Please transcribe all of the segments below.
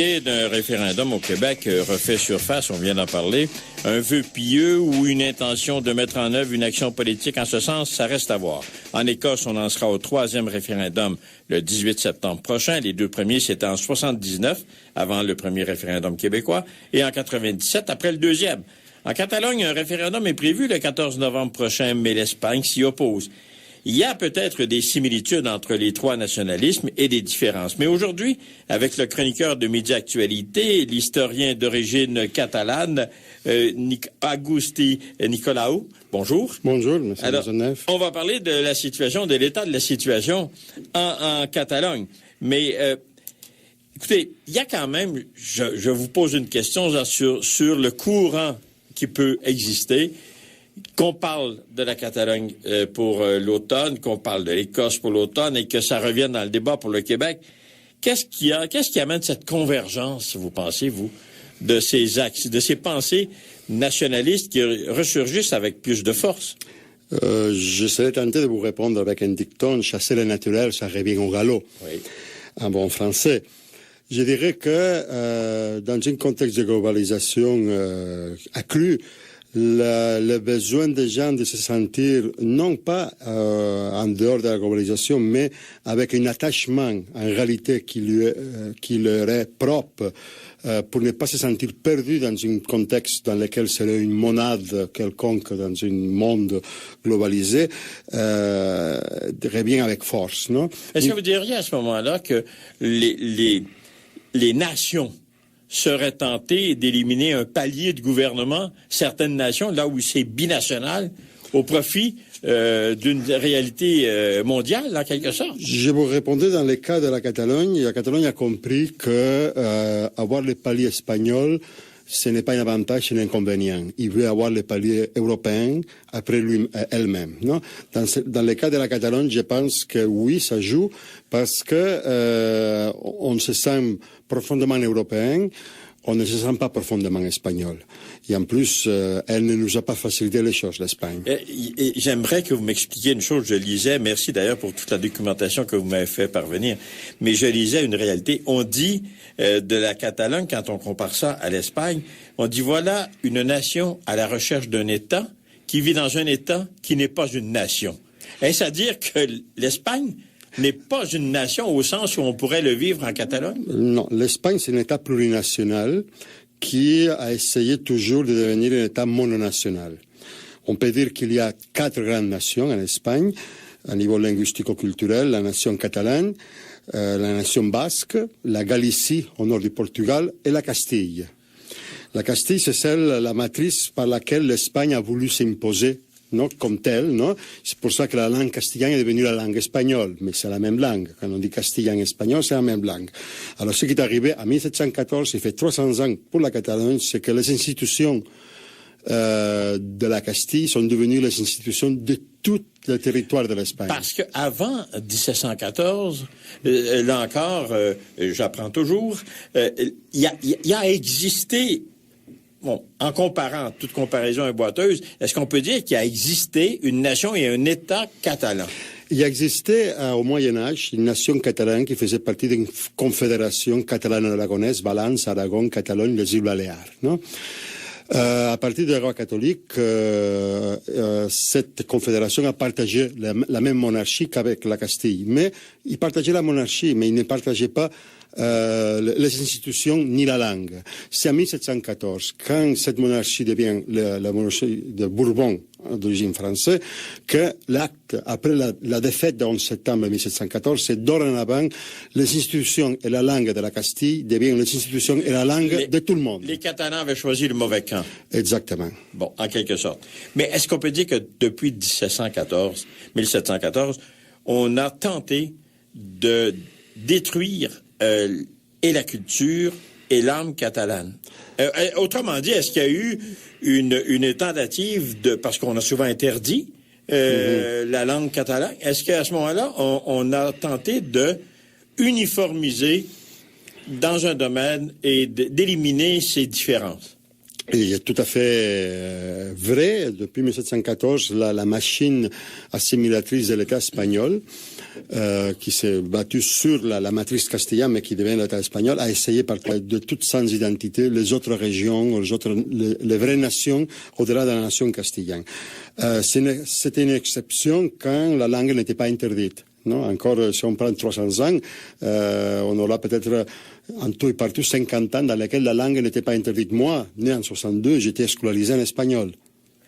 L'idée d'un référendum au Québec refait surface, on vient d'en parler. Un vœu pieux ou une intention de mettre en œuvre une action politique en ce sens, ça reste à voir. En Écosse, on en sera au 3e référendum le 18 septembre prochain. Les 2 premiers, c'était en 79, avant le premier référendum québécois, et en 97, après le 2e. En Catalogne, un référendum est prévu le 14 novembre prochain, mais l'Espagne s'y oppose. Il y a peut-être des similitudes entre les 3 nationalismes et des différences. Mais aujourd'hui, avec le chroniqueur de Média Actualité, l'historien d'origine catalane, Agusti Nicolaou, bonjour. Bonjour, M. Maisonneuve. On va parler de la situation, de l'état de la situation en Catalogne. Mais écoutez, il y a quand même, je vous pose une question sur le courant qui peut exister. Qu'on parle de la Catalogne pour l'automne, qu'on parle de l'Écosse pour l'automne et que ça revienne dans le débat pour le Québec. Qu'est-ce qui amène cette convergence, vous pensez, vous, de ces axes, de ces pensées nationalistes qui ressurgissent avec plus de force? Je serais tenté de vous répondre avec un dicton, chasser le naturel, ça revient au galop. Oui. En bon français. Je dirais que dans un contexte de globalisation accrue, le besoin des gens de se sentir, non pas en dehors de la globalisation, mais avec un attachement en réalité qui leur est propre, pour ne pas se sentir perdu dans un contexte dans lequel serait une monade quelconque dans un monde globalisé, revient avec force, non? Est-ce que vous diriez à ce moment-là que les nations seraient tentées d'éliminer un palier de gouvernement, certaines nations, là où c'est binational, au profit d'une réalité mondiale, en quelque sorte? Je vous répondais dans le cas de la Catalogne. La Catalogne a compris que avoir le palier espagnol, ce n'est pas un avantage, c'est un inconvénient. Il veut avoir le palier européen après elle-même. Non? Dans le cas de la Catalogne, je pense que oui, ça joue, parce que on se sent profondément européen, on ne se sent pas profondément espagnol. Et en plus, elle ne nous a pas facilité les choses, l'Espagne. Et j'aimerais que vous m'expliquiez une chose. Je lisais, merci d'ailleurs pour toute la documentation que vous m'avez fait parvenir, mais je lisais une réalité. On dit de la Catalogne, quand on compare ça à l'Espagne, on dit voilà une nation à la recherche d'un État qui vit dans un État qui n'est pas une nation. Est-ce à dire que l'Espagne n'est pas une nation au sens où on pourrait le vivre en Catalogne? Non, l'Espagne, c'est un État plurinational qui a essayé toujours de devenir un État mononational. On peut dire qu'il y a 4 grandes nations en Espagne, à niveau linguistico-culturel, la nation catalane, la nation basque, la Galicie au nord du Portugal et la Castille. La Castille, c'est la matrice par laquelle l'Espagne a voulu s'imposer, non, comme telle, non? C'est pour ça que la langue castillane est devenue la langue espagnole, mais c'est la même langue. Quand on dit castillan espagnol, c'est la même langue. Alors, ce qui est arrivé en 1714, il fait 300 ans pour la Catalogne, c'est que les institutions de la Castille sont devenues les institutions de tout le territoire de l'Espagne. Parce que avant 1714, là encore, j'apprends toujours, il y a existé. Bon, en comparant, toute comparaison est boiteuse, est-ce qu'on peut dire qu'il a existé une nation et un État catalan? Il existait au Moyen-Âge une nation catalane qui faisait partie d'une confédération catalano-aragonaise, Valence, Aragon, Catalogne, les îles Baléares, non? À partir de la loi catholique, cette confédération a partagé la même monarchie qu'avec la Castille. Mais ils partageaient la monarchie, mais ils ne partageaient pas les institutions ni la langue. C'est en 1714, quand cette monarchie devient la monarchie de Bourbon d'origine française, que l'acte, après la défaite de 11 septembre 1714, c'est dorénavant les institutions et la langue de la Castille deviennent les institutions et la langue de tout le monde. Les Catalans avaient choisi le mauvais camp. Exactement. Bon, en quelque sorte. Mais est-ce qu'on peut dire que depuis 1714, on a tenté de détruire et la culture et l'âme catalane? Autrement dit, est-ce qu'il y a eu une tentative de, parce qu'on a souvent interdit la langue catalane, est-ce qu'à ce moment-là, on a tenté de uniformiser dans un domaine et d'éliminer ces différences? Et tout à fait vrai, depuis 1714, la machine assimilatrice de l'État espagnol, qui s'est battue sur la matrice castillane, mais qui devient l'État espagnol, a essayé de toutes sans identité les autres régions, les vraies nations au-delà de la nation castillane. C'était une exception quand la langue n'était pas interdite. Non, encore, si on prend 300 ans, on aura peut-être en tout et partout 50 ans dans lesquels la langue n'était pas interdite. Moi, né en 62, j'étais scolarisé en espagnol.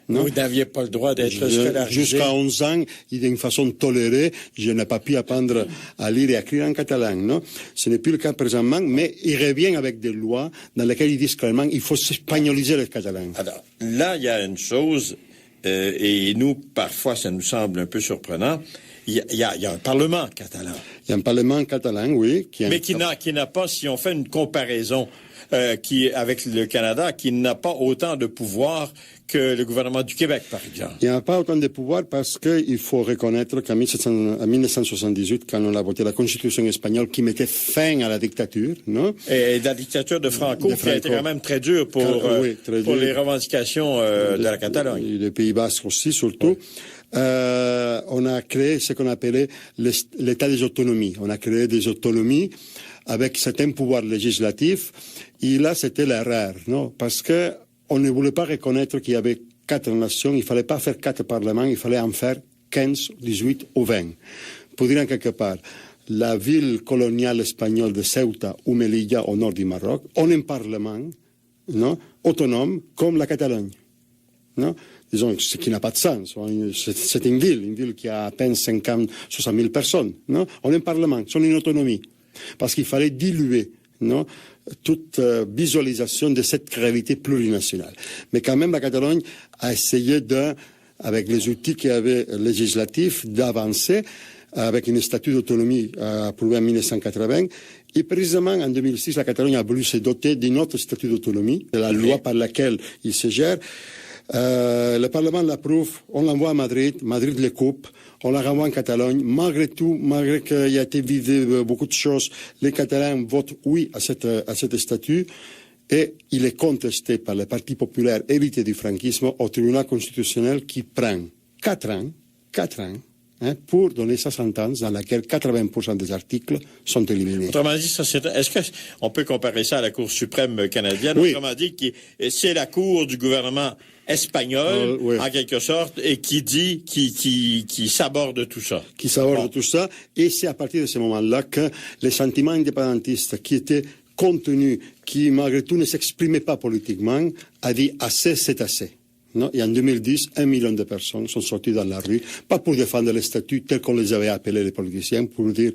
Non? Vous n'aviez pas le droit d'être scolarisé. Jusqu'à 11 ans, d'une façon tolérée, je n'ai pas pu apprendre à lire et à écrire en catalan. Non? Ce n'est plus le cas présentement, mais il revient avec des lois dans lesquelles ils disent clairement qu'il faut espagnoliser le catalan. Alors, là, il y a une chose, et nous, parfois, ça nous semble un peu surprenant. Il y a un parlement catalan. Il y a un parlement catalan, oui. Mais qui n'a pas, si on fait une comparaison avec le Canada, qui n'a pas autant de pouvoir que le gouvernement du Québec, par exemple. Il n'y a pas autant de pouvoir parce qu'il faut reconnaître qu'en 1978, quand on a voté la Constitution espagnole qui mettait fin à la dictature, non? Et la dictature de Franco, qui a été quand même très dure pour les revendications de la Catalogne. Et des Pays Basques aussi, surtout. Oui. On a créé ce qu'on appelait l'État des autonomies. On a créé des autonomies avec certains pouvoirs législatifs. Et là, c'était l'erreur, non? Parce que on ne voulait pas reconnaître qu'il y avait 4 nations. Il fallait pas faire 4 parlements. Il fallait en faire 15, 18 ou 20. Pour dire en quelque part, la ville coloniale espagnole de Ceuta ou Melilla au nord du Maroc ont un parlement, non? Autonome comme la Catalogne, non? Disons, ce qui n'a pas de sens. C'est une ville qui a à peine 50, 60 000 personnes. Non? On a un parlement, c'est une autonomie. Parce qu'il fallait diluer, non? Toute visualisation de cette réalité plurinationale. Mais quand même, la Catalogne a essayé avec les outils qu'il y avait législatifs, d'avancer avec un statut d'autonomie approuvé en 1980. Et précisément, en 2006, la Catalogne a voulu se doter d'un autre statut d'autonomie, de la loi par laquelle il se gère. Le Parlement l'approuve, on l'envoie à Madrid, Madrid le coupe, on la renvoie en Catalogne. Malgré tout, malgré qu'il y a été vidé beaucoup de choses, les Catalans votent oui à cet statut et il est contesté par le Parti populaire hérité du franquisme au tribunal constitutionnel qui prend 4 ans, pour donner sa sentence dans laquelle 80% des articles sont éliminés. Autrement dit, est-ce qu'on peut comparer ça à la Cour suprême canadienne? Oui. Autrement dit, c'est la Cour du gouvernement espagnol, oui, en quelque sorte, et qui s'aborde tout ça. Qui s'aborde tout ça, et c'est à partir de ce moment-là que les sentiments indépendantistes qui étaient contenus, qui malgré tout ne s'exprimaient pas politiquement, a dit assez, c'est assez. Non? Et en 2010, 1 million de personnes sont sorties dans la rue, pas pour défendre les statuts tels qu'on les avait appelés les politiciens, pour dire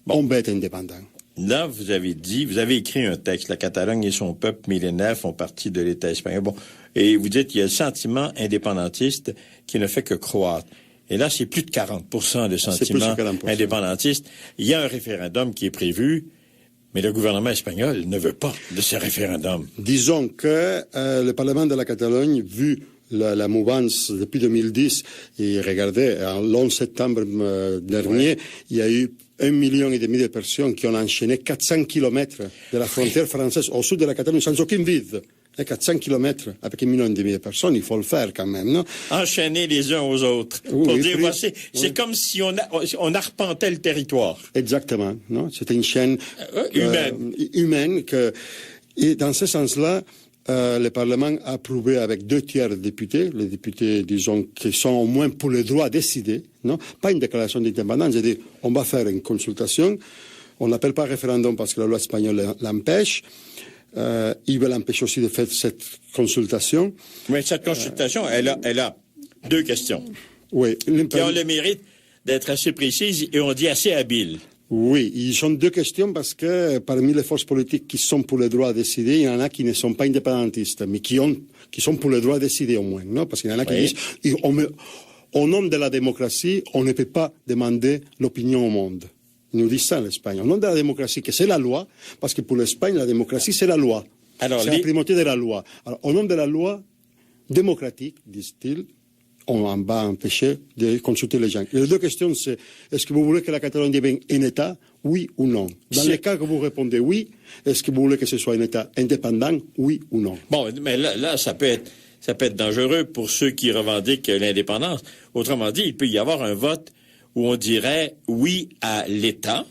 on va être indépendant. Là, vous avez écrit un texte, la Catalogne et son peuple millénaire font partie de l'État espagnol. Bon, et vous dites qu'il y a le sentiment indépendantiste qui ne fait que croître. Et là, c'est plus de 40% de sentiment indépendantiste. Il y a un référendum qui est prévu, mais le gouvernement espagnol ne veut pas de ce référendum. Disons que le Parlement de la Catalogne, vu la mouvance depuis 2010, et regardez, le 11 septembre dernier, il y a eu 1,5 million de personnes qui ont enchaîné 400 kilomètres de la frontière française au sud de la Catalogne sans aucun vide. 400 kilomètres avec 1,5 million de personnes, il faut le faire quand même, non? Enchaîner les uns aux autres. Oui, pour dire, c'est comme si on arpentait le territoire. Exactement, non? C'était une chaîne humaine et dans ce sens-là, le Parlement a approuvé avec 2/3 des députés, les députés, disons, qui sont au moins pour le droit à décider, non? Pas une déclaration d'indépendance, c'est-à-dire, on va faire une consultation, on n'appelle pas référendum parce que la loi espagnole l'empêche, ils veulent empêcher aussi de faire cette consultation. Mais cette consultation, elle a 2 questions. Oui. Qui ont le mérite d'être assez précises et on dit assez habiles. Oui, ils sont 2 questions parce que parmi les forces politiques qui sont pour le droit à décider, il y en a qui ne sont pas indépendantistes, mais qui sont pour le droit à décider au moins, non? Parce qu'il y en a qui disent, au nom de la démocratie, on ne peut pas demander l'opinion au monde. Ils nous disent ça en Espagne. Au nom de la démocratie, que c'est la loi, parce que pour l'Espagne, la démocratie, c'est la loi. C'est la primauté de la loi. Alors, au nom de la loi démocratique, disent-ils, on va empêcher de consulter les gens. Les deux questions, c'est est-ce que vous voulez que la Catalogne devienne un État, oui ou non? Dans les cas que vous répondez oui, est-ce que vous voulez que ce soit un État indépendant, oui ou non? Bon, mais là ça peut être dangereux pour ceux qui revendiquent l'indépendance. Autrement dit, il peut y avoir un vote où on dirait oui à l'État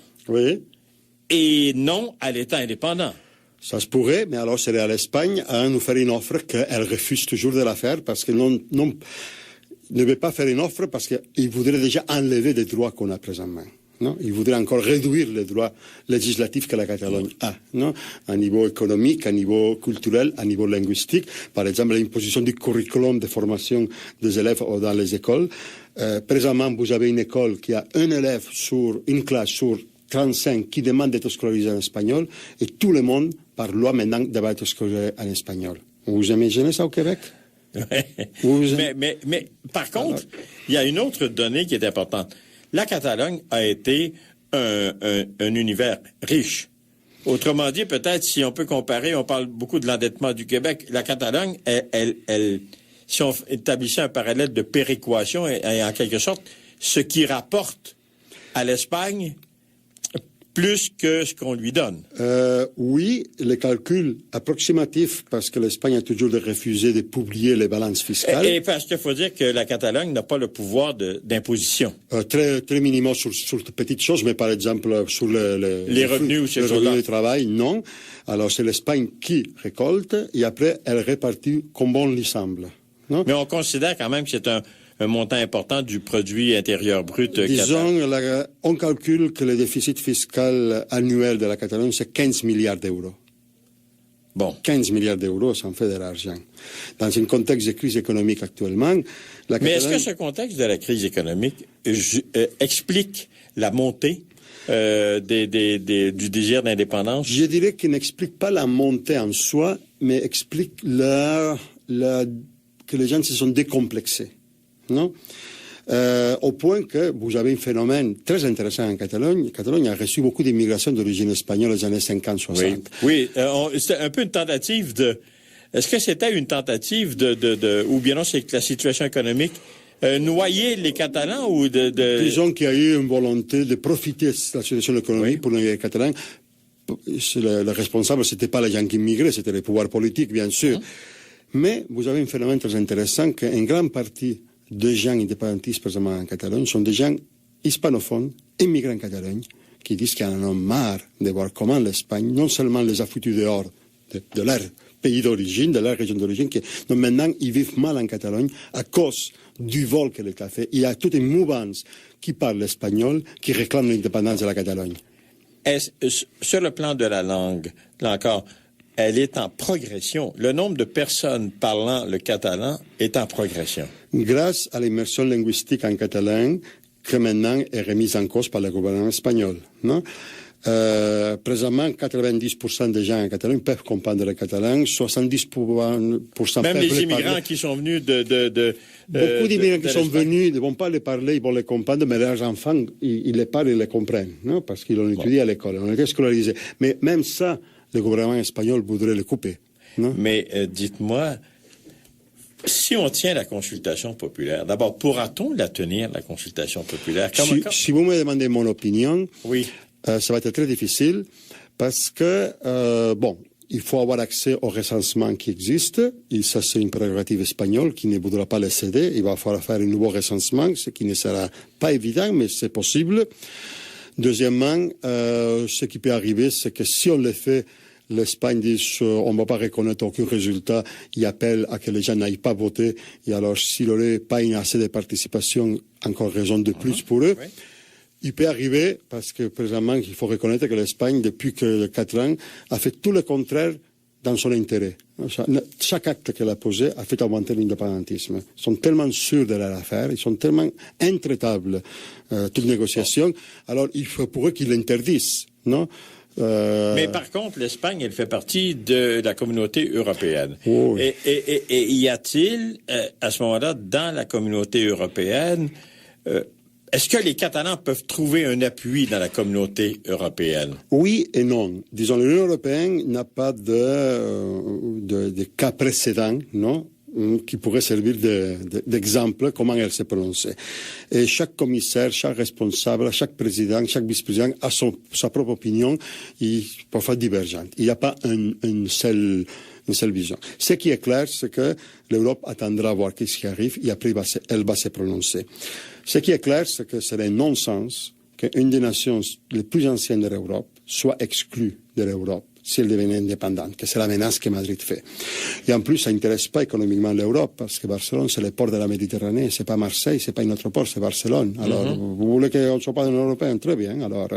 et non à l'État indépendant. Ça se pourrait, mais alors c'est à l'Espagne à nous faire une offre qu'elle refuse toujours de la faire parce que ne veut pas faire une offre parce qu'il voudrait déjà enlever des droits qu'on a présentement. Non, il voudrait encore réduire les droits législatifs que la Catalogne a, non, à niveau économique, à niveau culturel, à niveau linguistique. Par exemple, l'imposition du curriculum de formation des élèves dans les écoles. Présentement, vous avez une école qui a un élève sur une classe sur 35 qui demande d'être scolarisé en espagnol et tout le monde, par loi maintenant, doit être scolarisé en espagnol. Vous imaginez ça au Québec? Mais par contre, il y a une autre donnée qui est importante. La Catalogne a été un univers riche. Autrement dit, peut-être si on peut comparer, on parle beaucoup de l'endettement du Québec. La Catalogne, si on établissait un parallèle de péréquation, et en quelque sorte, ce qui rapporte à l'Espagne plus que ce qu'on lui donne. Oui, les calculs approximatifs, parce que l'Espagne a toujours refusé de publier les balances fiscales. Et parce qu'il faut dire que la Catalogne n'a pas le pouvoir d'imposition. Très, très minimum sur de petites choses, mais par exemple sur les revenus ou ces choses-là. Les revenus du travail, non. Alors c'est l'Espagne qui récolte et après elle répartit comme bon lui semble. Non? Mais on considère quand même que c'est un montant important du produit intérieur brut. Disons, on calcule que le déficit fiscal annuel de la Catalogne, c'est 15 milliards d'euros. Bon. 15 milliards d'euros, ça en fait de l'argent. Dans un contexte de crise économique actuellement... Mais est-ce que ce contexte de la crise économique explique la montée du désir d'indépendance? Je dirais qu'il n'explique pas la montée en soi, mais explique que les gens se sont décomplexés. Non? Au point que vous avez un phénomène très intéressant en Catalogne. La Catalogne a reçu beaucoup d'immigration d'origine espagnole les années 50-60. Oui, c'était un peu une tentative de... Est-ce que c'était une tentative ou bien non, c'est que la situation économique noyer les Catalans ou Disons qu'il y a eu une volonté de profiter de la situation économique pour noyer les Catalans. Le responsable, c'était pas les gens qui immigraient, c'était les pouvoirs politiques, bien sûr. Mais vous avez un phénomène très intéressant qu'une grande partie des gens indépendantistes présentement en Catalogne sont des gens hispanophones, immigrés en Catalogne, qui disent qu'ils en ont marre de voir comment l'Espagne, non seulement les a foutus dehors de leur pays d'origine, de leur région d'origine, donc maintenant ils vivent mal en Catalogne à cause du vol que l'État fait. Il y a toute une mouvance qui parle espagnol, qui réclame l'indépendance de la Catalogne. Sur le plan de la langue, là encore, elle est en progression. Le nombre de personnes parlant le catalan est en progression. Grâce à l'immersion linguistique en catalan, que maintenant est remise en cause par le gouvernement espagnol. Non? Présentement, 90% des gens en Catalogne peuvent comprendre le catalan, 70% même les immigrants qui sont venus beaucoup d'immigrants qui sont venus, ils ne vont pas les parler, ils vont les comprendre, mais leurs enfants, ils les parlent, ils les comprennent, non? Parce qu'ils l'ont étudié à l'école, on a été scolarisés. Mais même ça, le gouvernement espagnol voudrait le couper. Non? Mais dites-moi, si on tient la consultation populaire, d'abord, pourra-t-on la tenir, la consultation populaire? Si vous me demandez mon opinion, oui. Ça va être très difficile parce que, il faut avoir accès au recensement qui existe. Et ça, c'est une prérogative espagnole qui ne voudra pas le céder. Il va falloir faire un nouveau recensement, ce qui ne sera pas évident, mais c'est possible. Deuxièmement, ce qui peut arriver, c'est que si on le fait, l'Espagne dit on ne va pas reconnaître aucun résultat, il appelle à que les gens n'aillent pas voter, et alors s'il n'y aurait pas assez de participation, encore raison de plus pour eux. Oui. Il peut arriver, parce que présentement, il faut reconnaître que l'Espagne, depuis que 4 ans, a fait tout le contraire dans son intérêt. Chaque acte qu'elle a posé a fait augmenter l'indépendantisme. Ils sont tellement sûrs de leur affaire, ils sont tellement intraitables, toute négociation. Alors, il faut pour eux qu'ils l'interdisent, non? Mais par contre, l'Espagne, elle fait partie de la communauté européenne. Oh, oui. Et y a-t-il, à ce moment-là, dans la communauté européenne, est-ce que les Catalans peuvent trouver un appui dans la communauté européenne? Oui et non. Disons, l'Union européenne n'a pas de cas précédents, non? qui pourrait servir d'exemple comment elle s'est prononcée. Et chaque commissaire, chaque responsable, chaque président, chaque vice-président a sa propre opinion, et parfois divergente. Il n'y a pas une seule vision. Ce qui est clair, c'est que l'Europe attendra voir ce qui arrive et après elle va se prononcer. Ce qui est clair, c'est que c'est un non-sens qu'une des nations les plus anciennes de l'Europe soit exclue de l'Europe si elle devenait indépendante, que c'est la menace que Madrid fait. Et en plus, ça n'intéresse pas économiquement l'Europe, parce que Barcelone, c'est le port de la Méditerranée, c'est pas Marseille, c'est pas un autre port, c'est Barcelone. Alors, vous voulez qu'on ne soit pas dans l'Européen? Très bien. Alors,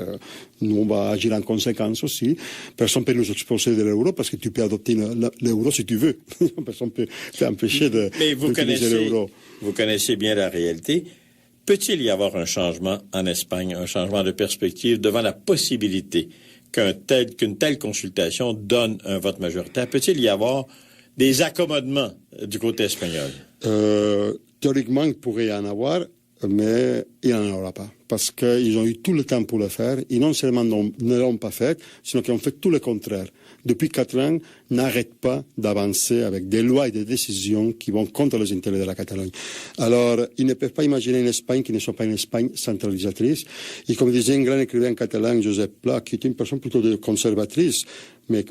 nous, on va agir en conséquence aussi. Personne ne peut nous expulser de l'euro, parce que tu peux adopter l'euro si tu veux. Personne ne peut t'empêcher d'utiliser l'euro. Vous connaissez bien la réalité. Peut-il y avoir un changement en Espagne, un changement de perspective devant la possibilité qu'une telle consultation donne un vote majoritaire? Peut-il y avoir des accommodements du côté espagnol? Théoriquement, il pourrait y en avoir, mais il n'y en aura pas. Parce qu'ils ont eu tout le temps pour le faire. Ils non seulement ne l'ont pas fait, sinon qu'ils ont fait tout le contraire. Depuis 4 ans, n'arrêtent pas d'avancer avec des lois et des décisions qui vont contre les intérêts de la Catalogne. Alors, ils ne peuvent pas imaginer une Espagne qui ne soit pas une Espagne centralisatrice. Et comme disait un grand écrivain catalan, Josep Pla, qui est une personne plutôt conservatrice, mais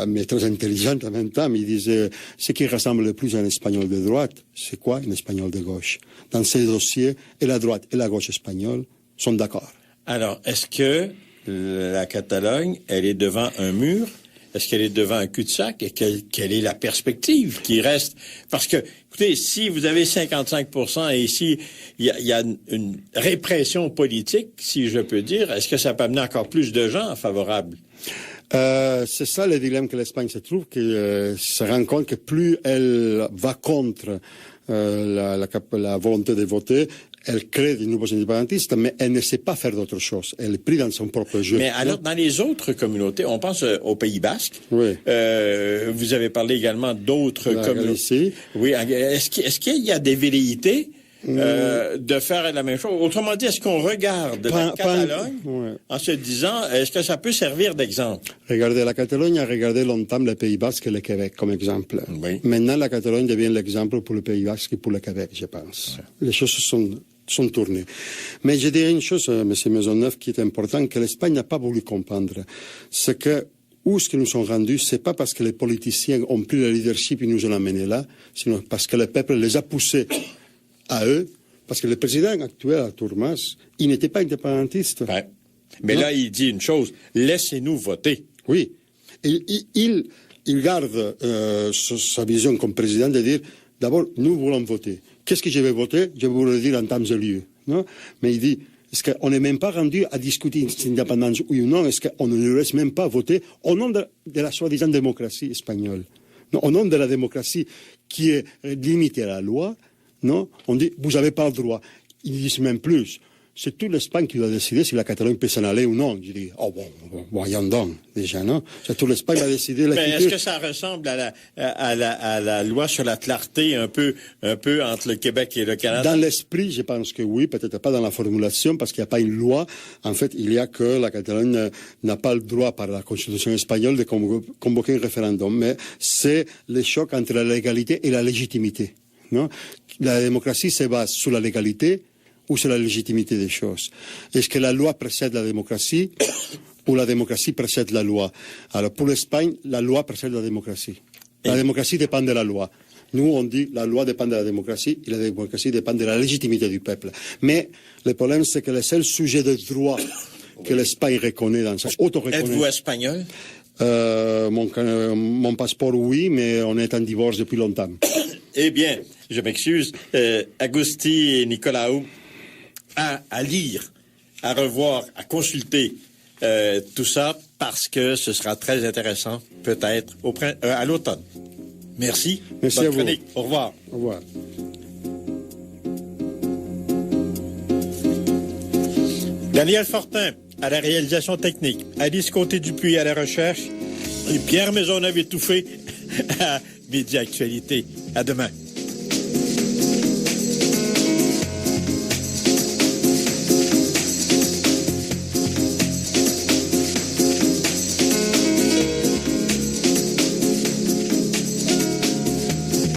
mais très intelligente en même temps, il disait, ce qui ressemble le plus à un espagnol de droite, c'est quoi? Un espagnol de gauche. Dans ces dossiers, et la droite et la gauche espagnole sont d'accord. Alors, est-ce que la Catalogne, elle est devant un mur? Est-ce qu'elle est devant un cul-de-sac? Et quelle est la perspective qui reste? Parce que, écoutez, si vous avez 55% et ici, il y a une répression politique, si je peux dire, est-ce que ça peut amener encore plus de gens favorables? C'est ça le dilemme que l'Espagne se trouve, qu'elle se rend compte que plus elle va contre la volonté de voter, elle crée des nouveaux indépendantistes, mais elle ne sait pas faire d'autre chose. Elle est prise dans son propre jeu. Mais alors, dans les autres communautés, on pense au Pays Basque. Oui. Vous avez parlé également d'autres communautés. Oui. Est-ce qu'il y a des velléités de faire la même chose? Autrement dit, est-ce qu'on regarde la Catalogne en se disant, est-ce que ça peut servir d'exemple? Regardez, la Catalogne a regardé longtemps le Pays Basque et le Québec comme exemple. Oui. Maintenant, la Catalogne devient l'exemple pour le Pays Basque et pour le Québec, je pense. Ouais. Les choses sont tournées. Mais je dirais une chose, M. Maisonneuve, qui est importante, que l'Espagne n'a pas voulu comprendre. C'est que où ce que nous sommes rendus, c'est pas parce que les politiciens ont pris le leadership et nous ont amenés là, sinon parce que le peuple les a poussés à eux, parce que le président actuel, Artur Mas, il n'était pas indépendantiste. Ouais. Mais non. Là, il dit une chose, laissez-nous voter. Oui. Il garde sa vision comme président de dire, d'abord, nous voulons voter. Qu'est-ce que je vais voter? Je vais vous le dire en temps et lieu. Non? Mais il dit, est-ce qu'on n'est même pas rendu à discuter d'indépendance oui ou non? Est-ce qu'on ne nous laisse même pas voter au nom de la soi-disant démocratie espagnole? Non, au nom de la démocratie qui est limitée à la loi, non? On dit, vous n'avez pas le droit. Ils disent même plus. C'est toute l'Espagne qui doit décider si la Catalogne peut s'en aller ou non. Je dis, oh bon, voyons donc, déjà, non? C'est toute l'Espagne qui va décider. Mais est-ce que ça ressemble à la loi sur la clarté un peu entre le Québec et le Canada? Dans l'esprit, je pense que oui, peut-être pas dans la formulation, parce qu'il n'y a pas une loi. En fait, il y a que la Catalogne n'a pas le droit par la Constitution espagnole de convoquer un référendum. Mais c'est le choc entre la légalité et la légitimité. Non? La démocratie se base sur la légalité ou sur la légitimité des choses. Est-ce que la loi précède la démocratie ou la démocratie précède la loi? Alors pour l'Espagne, la loi précède la démocratie. La démocratie dépend de la loi. Nous, on dit la loi dépend de la démocratie et la démocratie dépend de la légitimité du peuple. Mais le problème, c'est que le seul sujet de droit que l'Espagne reconnaît dans sa auto-reconnaît... Êtes-vous espagnol? Mon passeport, oui, mais on est en divorce depuis longtemps. Eh bien, je m'excuse, Agustí et Nicolaou, à lire, à revoir, à consulter tout ça, parce que ce sera très intéressant, peut-être, à l'automne. Merci. Merci à vous. Chronique. Au revoir. Au revoir. Daniel Fortin à la réalisation technique, Alice Côté-Dupuis à la recherche et Pierre Maisonneuve étouffé à Midi Actualité. À demain.